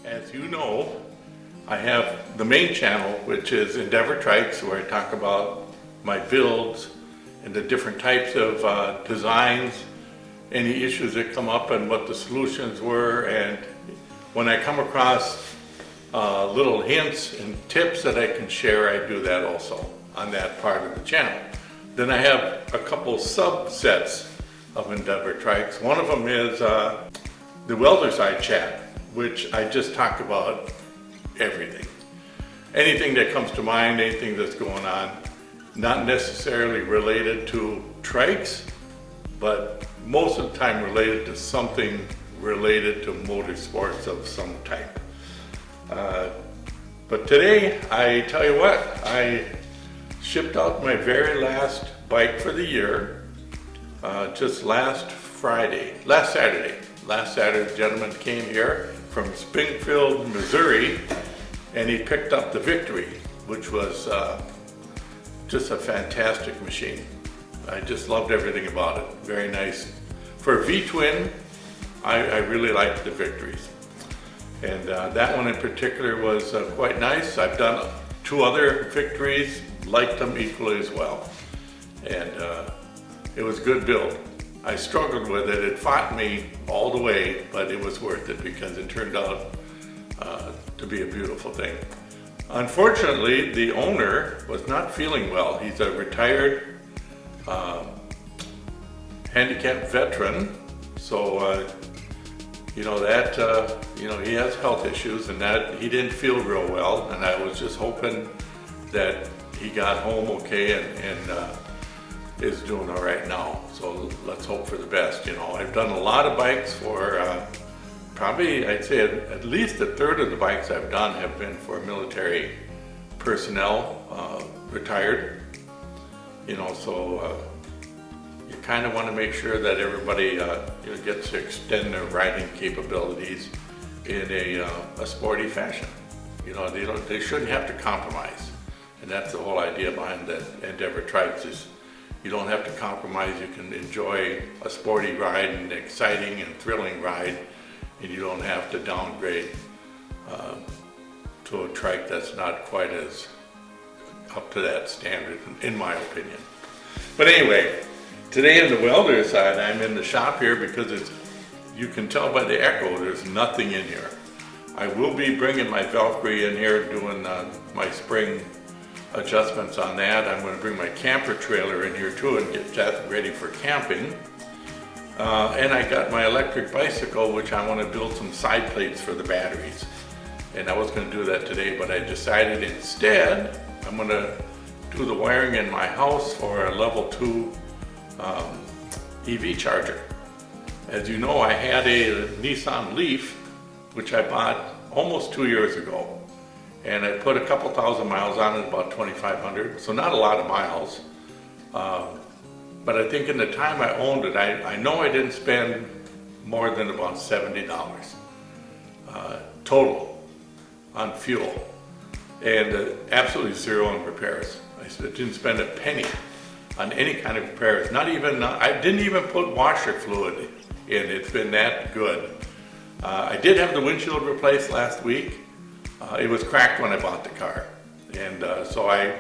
As you know, I have the main channel, which is Endeavor Trikes, where I talk about my builds and the different types of designs, any issues that come up and what the solutions were. And when I come across little hints and tips that I can share, I do that also on that part of the channel. Then I have a couple subsets of Endeavor Trikes. One of them is the Welderside Chat, which I just talk about everything. Anything that comes to mind, anything that's going on, not necessarily related to trikes, but most of the time related to something related to motorsports of some type. But today, I tell you what, I shipped out my very last bike for the year just last Saturday. Last Saturday, a gentleman came here from Springfield, Missouri, and he picked up the Victory, which was just a fantastic machine. I just loved everything about it. Very nice. For a V-twin, I really liked the Victories. And that one in particular was quite nice. I've done 2 other Victories, liked them equally as well. And it was a good build. I struggled with it. It fought me all the way, but it was worth it because it turned out to be a beautiful thing. Unfortunately, the owner was not feeling well. He's a retired handicapped veteran, so he has health issues, and that he didn't feel real well. And I was just hoping that he got home okay and is doing all right now. So let's hope for the best. I've done a lot of bikes for probably, I'd say at least a third of the bikes I've done have been for military personnel, retired. So you kind of want to make sure that everybody gets to extend their riding capabilities in a sporty fashion. They shouldn't have to compromise, and that's the whole idea behind the Endeavor Trikes is you don't have to compromise. You can enjoy a sporty ride, an exciting and thrilling ride, and you don't have to downgrade to a trike that's not quite as up to that standard, in my opinion. But anyway, today on the welder side, I'm in the shop here because you can tell by the echo, there's nothing in here. I will be bringing my Valkyrie in here, doing my spring adjustments on that. I'm going to bring my camper trailer in here too and get that ready for camping. And I got my electric bicycle, which I want to build some side plates for the batteries. And I was going to do that today, but I decided instead I'm going to do the wiring in my house for a level 2 EV charger. As you know, I had a Nissan Leaf, which I bought almost 2 years ago. And I put a couple thousand miles on it, about 2,500, so not a lot of miles. But I think in the time I owned it, I know I didn't spend more than about $70 total on fuel, and absolutely zero on repairs. I didn't spend a penny on any kind of repairs. Not even, I didn't even put washer fluid in. It's been that good. I did have the windshield replaced last week. It was cracked when I bought the car, and so I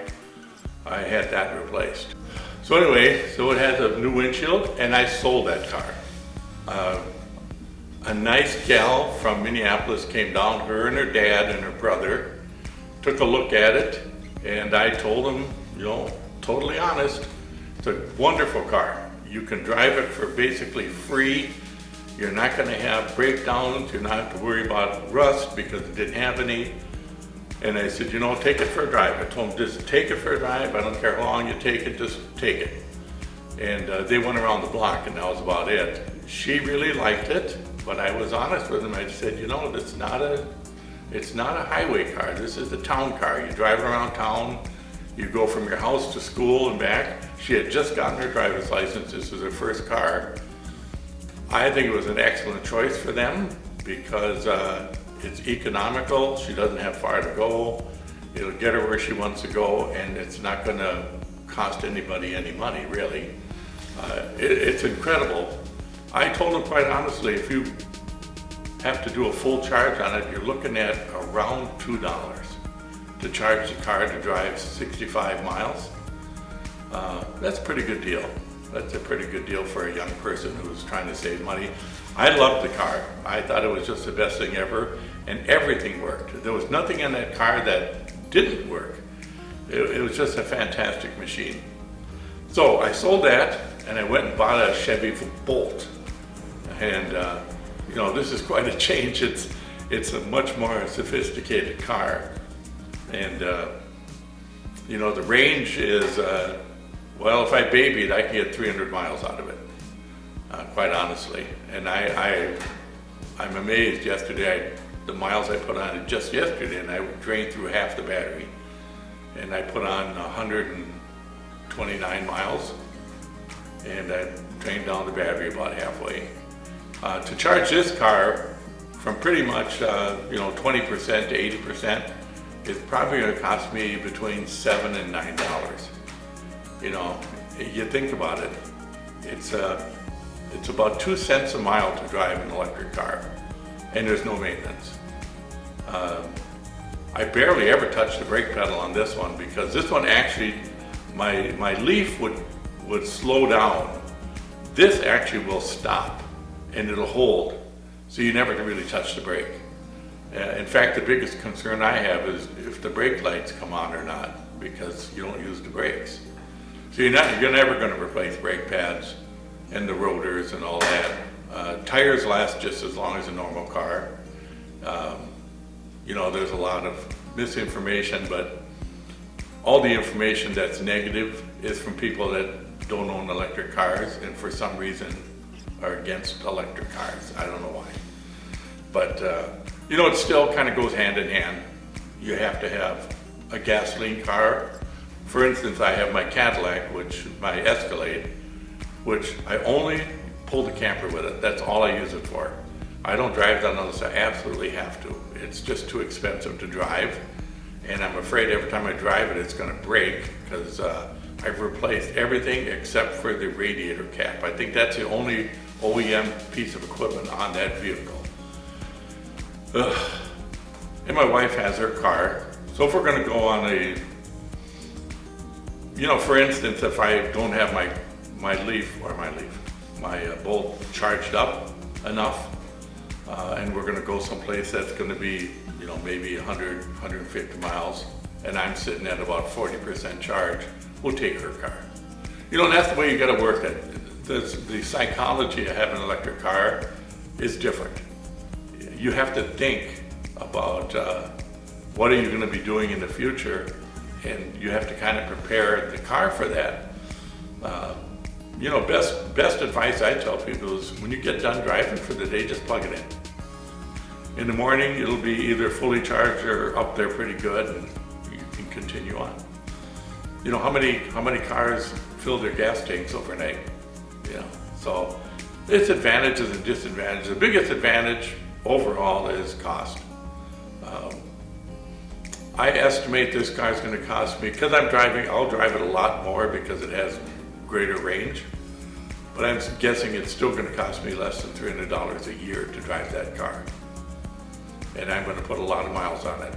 had that replaced. So anyway, so it has a new windshield, and I sold that car. A nice gal from Minneapolis came down, her and her dad and her brother, took a look at it, and I told them, totally honest, it's a wonderful car. You can drive it for basically free. You're not going to have breakdowns. You're not have to worry about rust because it didn't have any. And I said, take it for a drive. I told them, just take it for a drive. I don't care how long you take it, just take it. And they went around the block, and that was about it. She really liked it, but I was honest with them. I said, it's not a highway car. This is a town car. You drive around town. You go from your house to school and back. She had just gotten her driver's license. This was her first car. I think it was an excellent choice for them because it's economical. She doesn't have far to go. It'll get her where she wants to go, and it's not going to cost anybody any money, really. It's incredible. I told them quite honestly, if you have to do a full charge on it, you're looking at around $2 to charge the car to drive 65 miles. That's a pretty good deal. That's a pretty good deal for a young person who's trying to save money. I loved the car. I thought it was just the best thing ever, and everything worked. There was nothing in that car that didn't work. It was just a fantastic machine. So I sold that, and I went and bought a Chevy Bolt. And you know, this is quite a change. It's a much more sophisticated car. And you know, the range is, well, if I baby it, I can get 300 miles out of it, quite honestly. And I'm amazed yesterday, the miles I put on it just yesterday, and I drained through half the battery. And I put on 129 miles, and I drained down the battery about halfway. To charge this car from pretty much, you know, 20% to 80%, it's probably going to cost me between $7 and $9. You know, you think about it, it's about 2 cents a mile to drive an electric car, and there's no maintenance. I barely ever touch the brake pedal on this one, because this one actually, my leaf would slow down. This actually will stop, and it'll hold, so you never can really touch the brake. In fact, the biggest concern I have is if the brake lights come on or not, because you don't use the brakes. So you're never going to replace brake pads and the rotors and all that. Tires last just as long as a normal car. You know, there's a lot of misinformation, but all the information that's negative is from people that don't own electric cars and for some reason are against electric cars. I don't know why. But, you know, it still kind of goes hand in hand. You have to have a gasoline car. For instance, I have my Cadillac, my Escalade, which I only pull the camper with it. That's all I use it for. I don't drive that unless I absolutely have to. It's just too expensive to drive. And I'm afraid every time I drive it, it's going to break, because I've replaced everything except for the radiator cap. I think that's the only OEM piece of equipment on that vehicle. And my wife has her car. So if we're going to go on you know, for instance, if I don't have my Bolt charged up enough, and we're going to go someplace that's going to be, you know, maybe 100, 150 miles, and I'm sitting at about 40% charge, we'll take her car. You know, and that's the way you got to work it. The psychology of having an electric car is different. You have to think about what are you going to be doing in the future, and you have to kind of prepare the car for that. You know, best advice I tell people is when you get done driving for the day, just plug it in. In the morning, it'll be either fully charged or up there pretty good, and you can continue on. You know, how many cars fill their gas tanks overnight? You know, so it's advantages and disadvantages. The biggest advantage overall is cost. I estimate this car's going to cost me, because I'll drive it a lot more because it has greater range, but I'm guessing it's still going to cost me less than $300 a year to drive that car. And I'm going to put a lot of miles on it.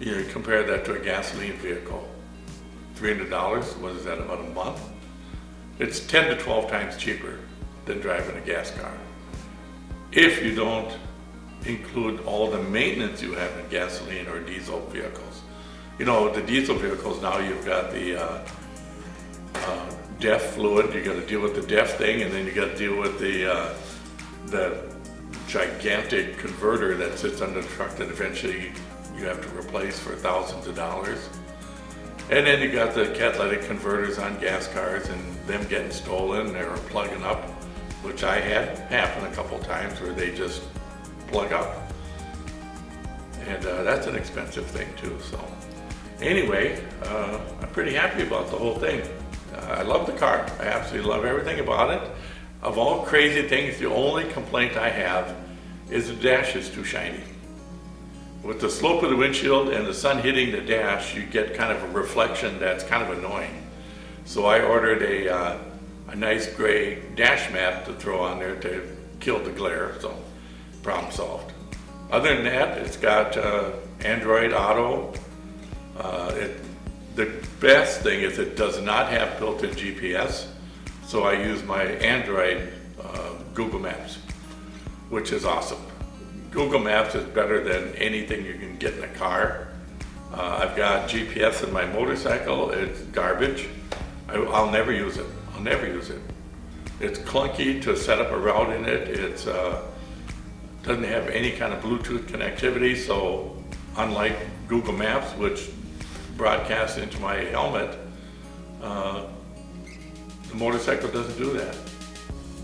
You know, compare that to a gasoline vehicle. $300, what is that, about a month? It's 10 to 12 times cheaper than driving a gas car, if you don't include all the maintenance you have in gasoline or diesel vehicles. You know, the diesel vehicles now, you've got the DEF fluid, you got to deal with the DEF thing, and then you got to deal with the gigantic converter that sits under the truck that eventually you have to replace for thousands of dollars. And then you got the catalytic converters on gas cars and them getting stolen or plugging up, which I had happen a couple times where they just plug up. And that's an expensive thing too. So anyway, I'm pretty happy about the whole thing. I love the car. I absolutely love everything about it. Of all crazy things, the only complaint I have is the dash is too shiny. With the slope of the windshield and the sun hitting the dash, you get kind of a reflection that's kind of annoying. So I ordered a nice gray dash mat to throw on there to killed the glare, so problem solved. Other than that, it's got Android Auto. The best thing is it does not have built-in GPS, so I use my Android Google Maps, which is awesome. Google Maps is better than anything you can get in a car. I've got GPS in my motorcycle. It's garbage. I'll never use it. I'll never use it. It's clunky to set up a route in it. It's doesn't have any kind of Bluetooth connectivity, so unlike Google Maps, which broadcasts into my helmet, the motorcycle doesn't do that.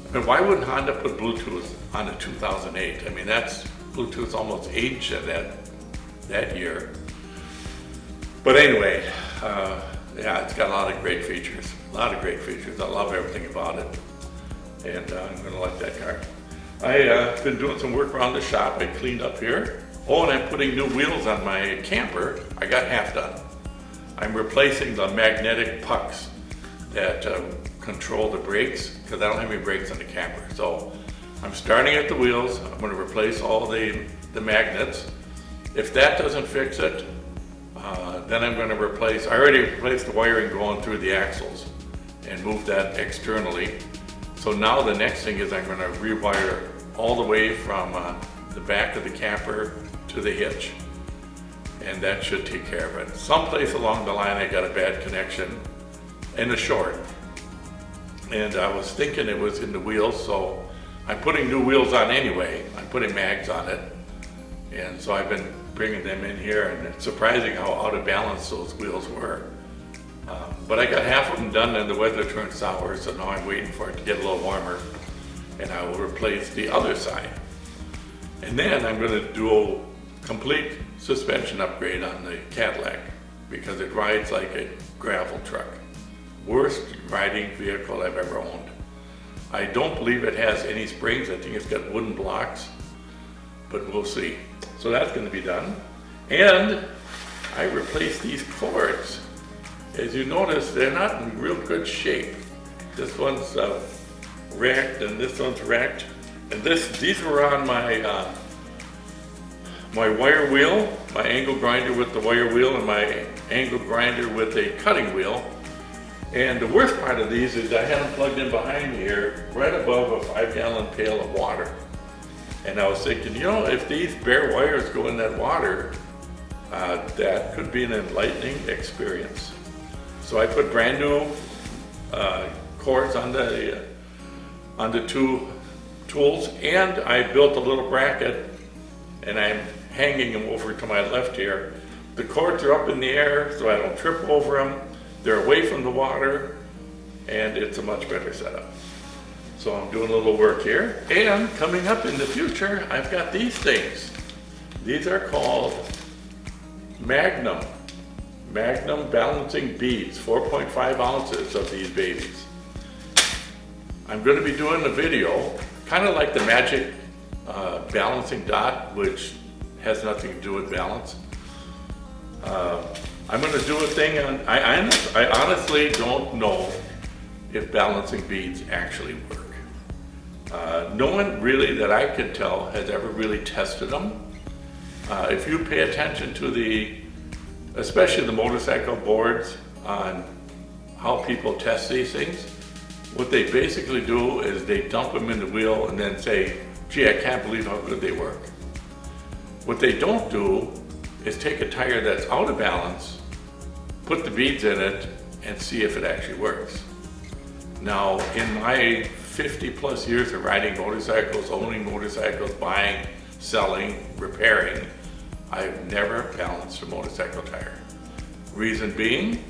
I mean, why wouldn't Honda put Bluetooth on a 2008? I mean, that's Bluetooth almost aged at that year. But anyway, yeah, it's got a lot of great features. A lot of great features. I love everything about it, and I'm gonna like that car. I've been doing some work around the shop. I cleaned up here. Oh, and I'm putting new wheels on my camper. I got half done. I'm replacing the magnetic pucks that control the brakes, because I don't have any brakes on the camper. So I'm starting at the wheels. I'm going to replace all the magnets. If that doesn't fix it, then I'm going to replace, I already replaced the wiring going through the axles and moved that externally. So now the next thing is I'm going to rewire all the way from the back of the camper to the hitch. And that should take care of it. Someplace along the line I got a bad connection and a short. And I was thinking it was in the wheels, so I'm putting new wheels on anyway. I'm putting mags on it. And so I've been bringing them in here, and it's surprising how out of balance those wheels were. But I got half of them done and the weather turned sour, so now I'm waiting for it to get a little warmer, and I will replace the other side. And then I'm going to do a complete suspension upgrade on the Cadillac, because it rides like a gravel truck. Worst riding vehicle I've ever owned. I don't believe it has any springs. I think it's got wooden blocks, but we'll see. So that's going to be done. And I replaced these cords. As you notice, they're not in real good shape. This one's wrecked and this one's wrecked. And these were on my my wire wheel, my angle grinder with the wire wheel, and my angle grinder with a cutting wheel. And the worst part of these is I had them plugged in behind me here, right above a 5-gallon pail of water. And I was thinking, you know, if these bare wires go in that water, that could be an enlightening experience. So I put brand new cords on the two tools, and I built a little bracket, and I'm hanging them over to my left here. The cords are up in the air so I don't trip over them. They're away from the water, and it's a much better setup. So I'm doing a little work here. And coming up in the future, I've got these things. These are called Magnum balancing beads, 4.5 ounces of these babies. I'm going to be doing a video, kind of like the Magic balancing dot, which has nothing to do with balance. I'm going to do a thing on, I honestly don't know if balancing beads actually work. No one really that I can tell has ever really tested them. If you pay attention to especially the motorcycle boards on how people test these things, what they basically do is they dump them in the wheel and then say, gee, I can't believe how good they work. What they don't do is take a tire that's out of balance, put the beads in it, and see if it actually works. Now, in my 50 plus years of riding motorcycles, owning motorcycles, buying, selling, repairing, I've never balanced a motorcycle tire. Reason being,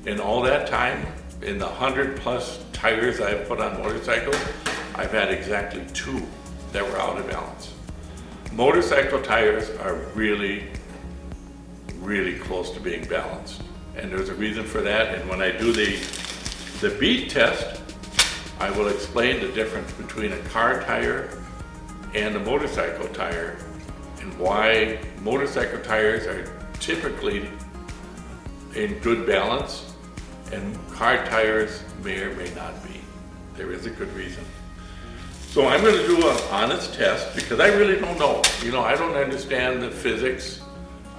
in all that time, in the 100 plus tires I've put on motorcycles, I've had exactly 2 that were out of balance. Motorcycle tires are really, really close to being balanced. And there's a reason for that. And when I do the bead test, I will explain the difference between a car tire and a motorcycle tire, and why motorcycle tires are typically in good balance and car tires may or may not be. There is a good reason. So I'm going to do an honest test because I really don't know. You know, I don't understand the physics.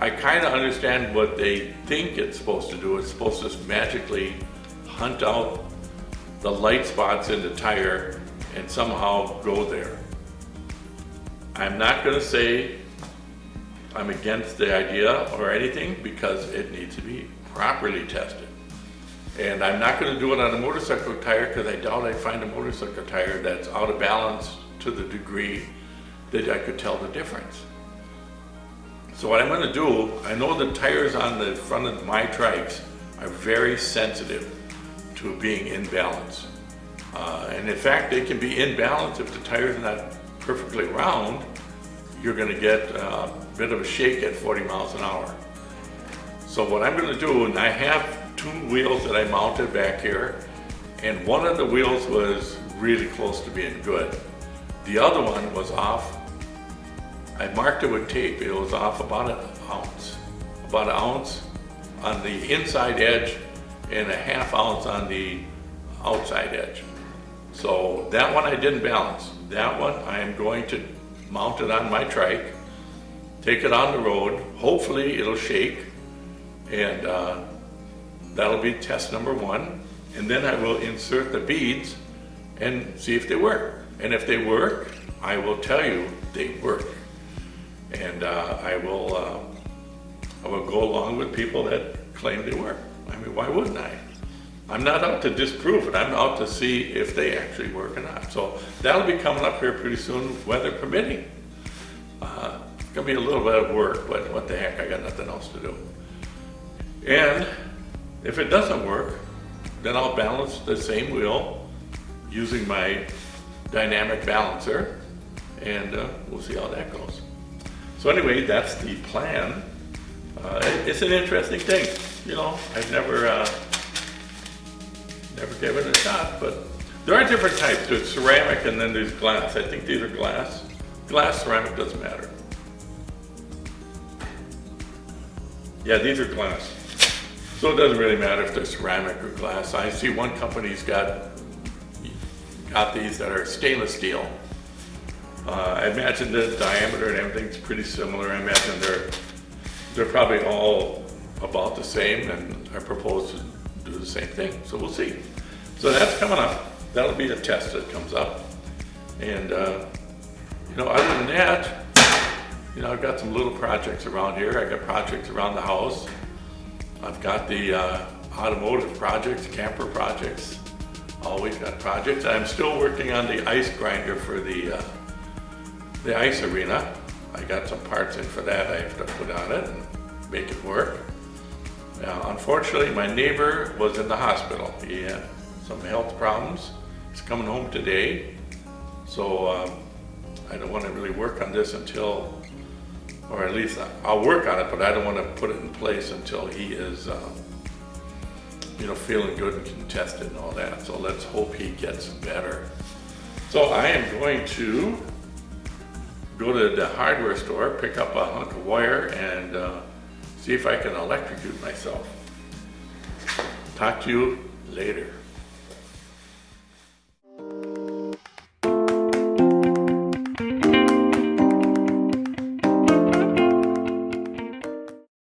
I kind of understand what they think it's supposed to do. It's supposed to magically hunt out the light spots in the tire and somehow go there. I'm not going to say I'm against the idea or anything because it needs to be properly tested. And I'm not going to do it on a motorcycle tire because I doubt I'd find a motorcycle tire that's out of balance to the degree that I could tell the difference. So what I'm going to do, I know the tires on the front of my trikes are very sensitive to being in balance. And in fact, they can be in balance if the tire's not perfectly round. You're going to get a bit of a shake at 40 miles an hour. So what I'm going to do, and I have 2 wheels that I mounted back here, and one of the wheels was really close to being good. The other one was off. I marked it with tape. It was off about an ounce on the inside edge and a ½ ounce on the outside edge. So that one I didn't balance. That one I am going to mount it on my trike, take it on the road. Hopefully it'll shake, and that'll be test number 1. And then I will insert the beads and see if they work. And if they work, I will tell you they work. And I will go along with people that claim they work. I mean, why wouldn't I? I'm not out to disprove it. I'm out to see if they actually work or not. So that'll be coming up here pretty soon, weather permitting. It's gonna be a little bit of work, but what the heck, I got nothing else to do. And if it doesn't work, then I'll balance the same wheel using my dynamic balancer, and we'll see how that goes. So anyway, that's the plan. It's an interesting thing. You know, I've never given it a shot, but there are different types. There's ceramic and then there's glass. I think these are glass. Glass, ceramic, doesn't matter. Yeah, these are glass. So it doesn't really matter if they're ceramic or glass. I see one company's got these that are stainless steel. I imagine the diameter and everything's pretty similar. I imagine they're probably all about the same and are proposed to do the same thing. So we'll see. So that's coming up. That'll be a test that comes up. And you know, other than that, you know, I've got some little projects around here. I got projects around the house. I've got the automotive projects, camper projects. Always got projects. I'm still working on the ice grinder for the ice arena. I got some parts in for that I have to put on it and make it work. Now, unfortunately, my neighbor was in the hospital. He had some health problems. He's coming home today. So I don't want to really work on this until, or at least I'll work on it, but I don't want to put it in place until he is, you know, feeling good and can test it and all that. So let's hope he gets better. So I am going to go to the hardware store, pick up a hunk of wire, and see if I can electrocute myself. Talk to you later.